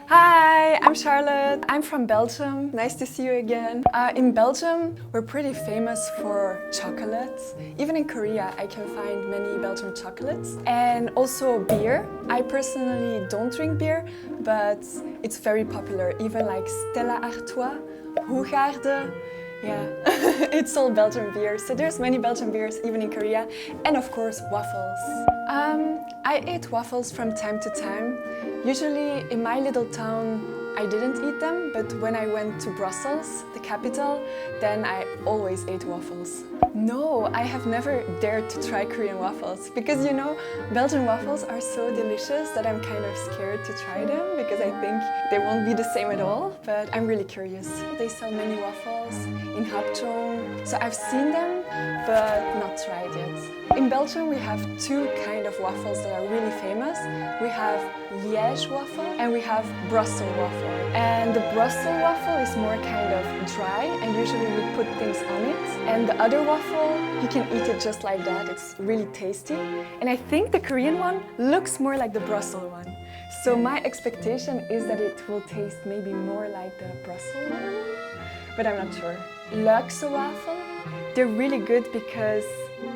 Hi, I'm Charlotte. I'm from Belgium. Nice to see you again. In Belgium, we're pretty famous for chocolates. Even in Korea, I can find many Belgian chocolates. And also beer. I personally don't drink beer, but it's very popular. Even like Stella Artois, Hoegaarden. Yeah, it's all Belgian beer. So there's many Belgian beers even in Korea. And of course, waffles. I ate waffles from time to time. Usually in my little town, I didn't eat them, but when I went to Brussels, the capital, then I always ate waffles. No, I have never dared to try Korean waffles because you know, Belgian waffles are so delicious that I'm kind of scared to try them because I think they won't be the same at all, but I'm really curious. They sell many waffles in Hapjeong, so I've seen them, but not tried yet. In Belgium, we have two kinds of waffles that are really famous. We have Liège waffle and we have Brussels waffle. And the Brussels waffle is more kind of dry and usually we put things on it. And the other waffle, you can eat it just like that. It's really tasty. And I think the Korean one looks more like the Brussels one. So my expectation is that it will taste maybe more like the Brussels one, but I'm not sure. Luxe waffle, they're really good because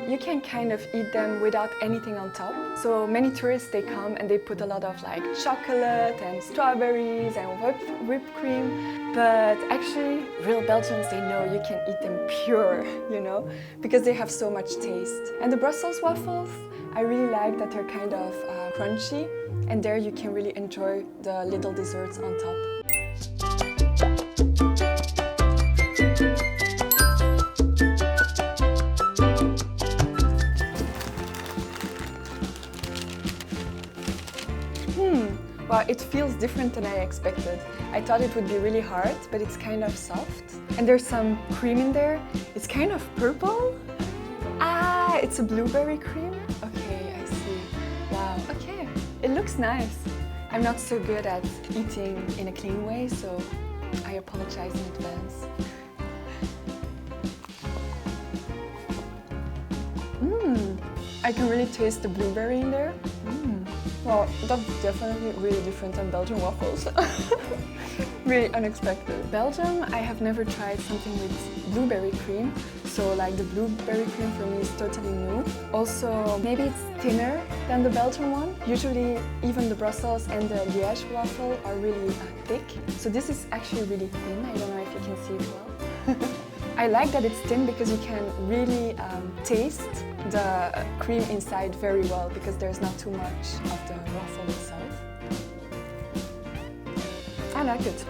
you can kind of eat them without anything on top. So many tourists, they come and they put a lot of like chocolate and strawberries and whipped cream. But actually, real Belgians, they know you can eat them pure, you know, because they have so much taste. And the Brussels waffles, I really like that they're kind of crunchy. And there you can really enjoy the little desserts on top. Wow, it feels different than I expected. I thought it would be really hard, but it's kind of soft. And there's some cream in there. It's kind of purple. Ah, it's a blueberry cream. Okay, I see. Wow, okay. It looks nice. I'm not so good at eating in a clean way, so I apologize in advance. I can really taste the blueberry in there. Well, that's definitely really different than Belgian waffles. Really unexpected. Belgium, I have never tried something with blueberry cream. So like the blueberry cream for me is totally new. Also, maybe it's thinner than the Belgian one. Usually even the Brussels and the Liège waffle are really thick. So this is actually really thin. I don't know if you can see it well. I like that it's thin because you can really taste the cream inside very well because there's not too much of the waffle itself. I like it.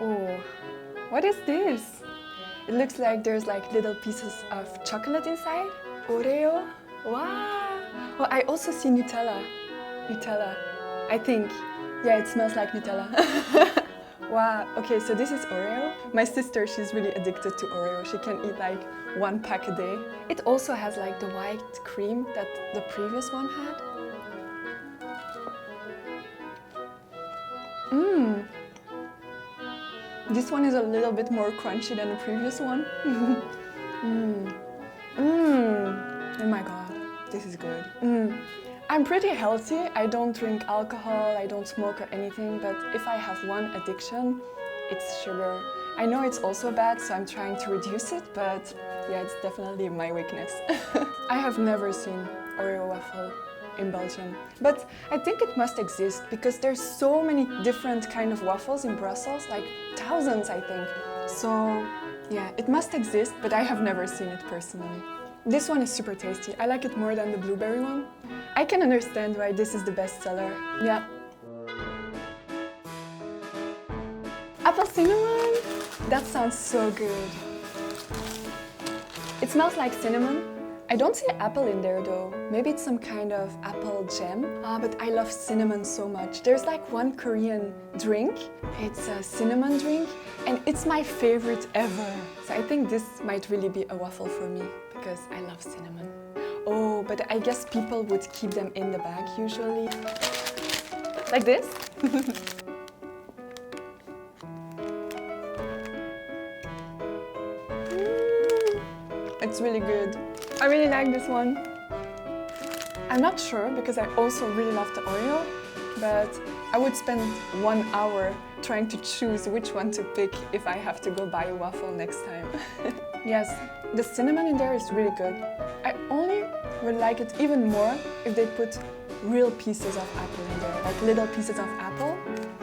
Oh, what is this? It looks like there's like little pieces of chocolate inside. Oreo? Wow! Well, I also see Nutella. Nutella, I think. Yeah, it smells like Nutella. Wow, okay, so this is Oreo. My sister, she's really addicted to Oreo. She can eat like 1 pack a day. It also has like the white cream that the previous one had. This one is a little bit more crunchy than the previous one. Oh my god, this is good. I'm pretty healthy. I don't drink alcohol, I don't smoke or anything, but if I have one addiction, it's sugar. I know it's also bad, so I'm trying to reduce it, but yeah, it's definitely my weakness. I have never seen Oreo waffle in Belgium, but I think it must exist because there's so many different kind of waffles in Brussels, like thousands, I think. So yeah, it must exist, but I have never seen it personally. This one is super tasty. I like it more than the blueberry one. I can understand why this is the best seller. Yeah. Apple cinnamon? That sounds so good. It smells like cinnamon. I don't see apple in there though. Maybe it's some kind of apple jam. But I love cinnamon so much. There's like one Korean drink. It's a cinnamon drink and it's my favorite ever. So I think this might really be a waffle for me because I love cinnamon. Oh, but I guess people would keep them in the bag usually. Like this. It's really good. I really like this one. I'm not sure because I also really love the Oreo, but I would spend 1 hour trying to choose which one to pick if I have to go buy a waffle next time. Yes, the cinnamon in there is really good. I only would like it even more if they put real pieces of apple in there, like little pieces of apple,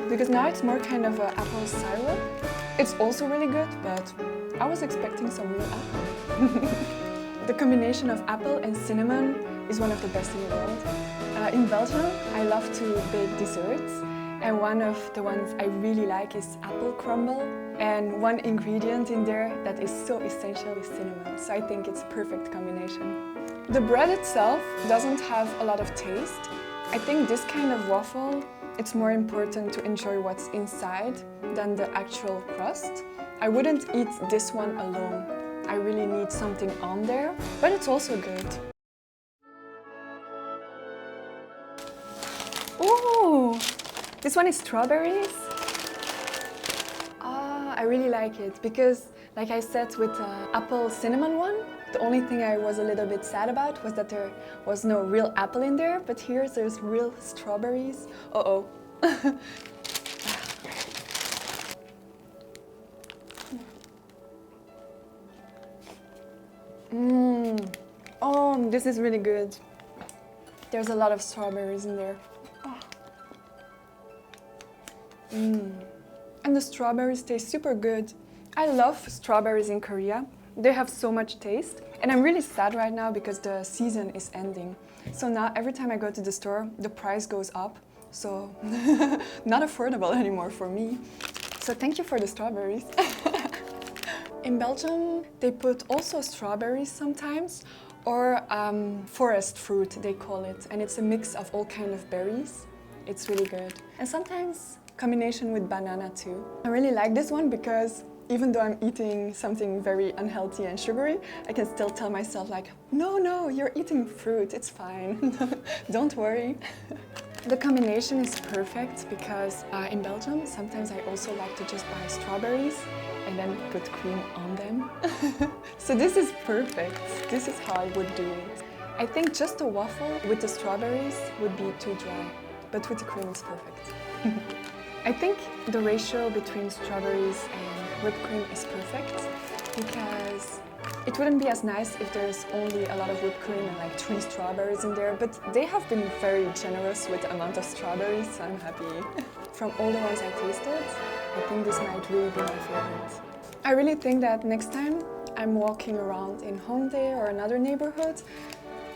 because now it's more kind of an apple syrup. It's also really good, but I was expecting some real apple. The combination of apple and cinnamon is one of the best in the world. In Belgium, I love to bake desserts, and one of the ones I really like is apple crumble. And one ingredient in there that is so essential is cinnamon, so I think it's a perfect combination. The bread itself doesn't have a lot of taste. I think this kind of waffle, it's more important to enjoy what's inside than the actual crust. I wouldn't eat this one alone. I really need something on there, but it's also good. Ooh, this one is strawberries. I really like it because, like I said with the apple cinnamon one, the only thing I was a little bit sad about was that there was no real apple in there, but here there's real strawberries. Uh-oh. Oh, this is really good. There's a lot of strawberries in there. And the strawberries taste super good. I love strawberries in Korea. They have so much taste. And I'm really sad right now because the season is ending. So now every time I go to the store, the price goes up. So not affordable anymore for me. So thank you for the strawberries. In Belgium, they put also strawberries sometimes, or forest fruit, they call it. And it's a mix of all kind of berries. It's really good. And sometimes combination with banana too. I really like this one because even though I'm eating something very unhealthy and sugary, I can still tell myself like, no, you're eating fruit, it's fine, don't worry. The combination is perfect because in Belgium, sometimes I also like to just buy strawberries and then put cream on them. So this is perfect. This is how I would do it. I think just a waffle with the strawberries would be too dry, but with the cream it's perfect. I think the ratio between strawberries and whipped cream is perfect because it wouldn't be as nice if there's only a lot of whipped cream and like 3 strawberries in there, but they have been very generous with the amount of strawberries, so I'm happy. From all the ones I tasted, I think this might really be my favorite. I really think that next time I'm walking around in Hongdae or another neighborhood,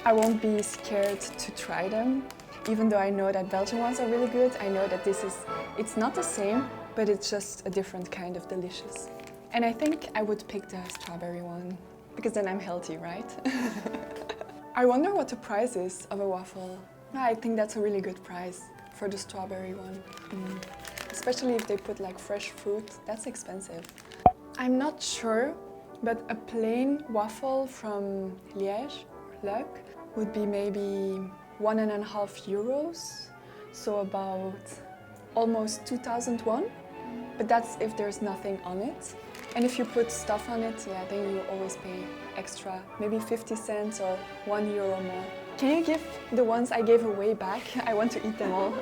I won't be scared to try them. Even though I know that Belgian ones are really good, I know that it's not the same, but it's just a different kind of delicious. And I think I would pick the strawberry one, because then I'm healthy, right? I wonder what the price is of a waffle. I think that's a really good price for the strawberry one. Especially if they put like fresh fruit, that's expensive. I'm not sure, but a plain waffle from Liège, would be maybe 1.5 euros, so about almost 2,000 won, but that's if there's nothing on it. And if you put stuff on it, yeah, then you always pay extra, maybe 50 cents or 1 euro more. Can you give the ones I gave away back? I want to eat them all.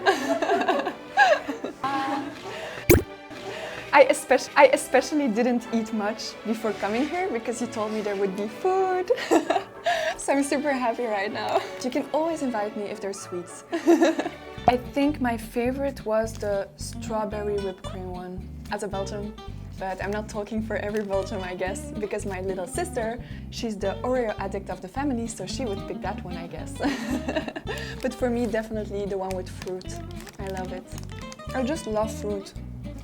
I especially didn't eat much before coming here because you told me there would be food. So I'm super happy right now. You can always invite me if there's sweets. I think my favorite was the strawberry whipped cream one as a Belgian. But I'm not talking for every Belgian, I guess, because my little sister, she's the Oreo addict of the family, so she would pick that one, I guess. But for me, definitely the one with fruit. I love it. I just love fruit.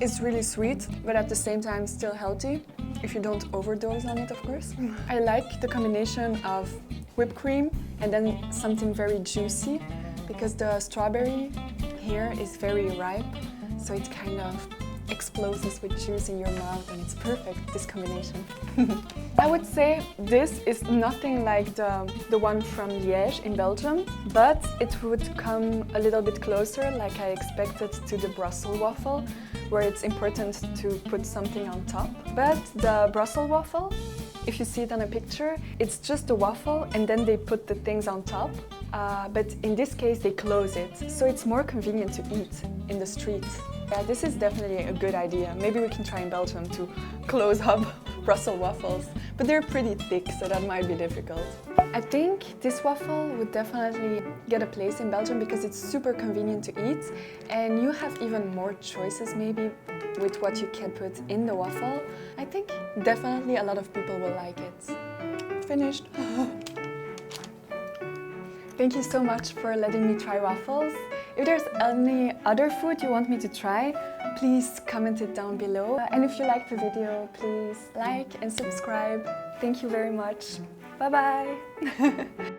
It's really sweet, but at the same time still healthy, if you don't overdose on it, of course. I like the combination of whipped cream and then something very juicy, because the strawberry here is very ripe, so it kind of explodes with juice in your mouth, and it's perfect, this combination. I would say this is nothing like the one from Liège in Belgium, but it would come a little bit closer, like I expected, to the Brussels waffle, where it's important to put something on top. But the Brussels waffle If you see it on a picture, it's just a waffle and then they put the things on top. But in this case, they close it, so it's more convenient to eat in the street. Yeah, this is definitely a good idea. Maybe we can try in Belgium to close up Brussels waffles, but they're pretty thick, so that might be difficult. I think this waffle would definitely get a place in Belgium because it's super convenient to eat, and you have even more choices maybe with what you can put in the waffle. I think definitely a lot of people will like it. Finished. Thank you so much for letting me try waffles. If there's any other food you want me to try, please comment it down below. And if you liked the video, please like and subscribe. Thank you very much. Bye bye.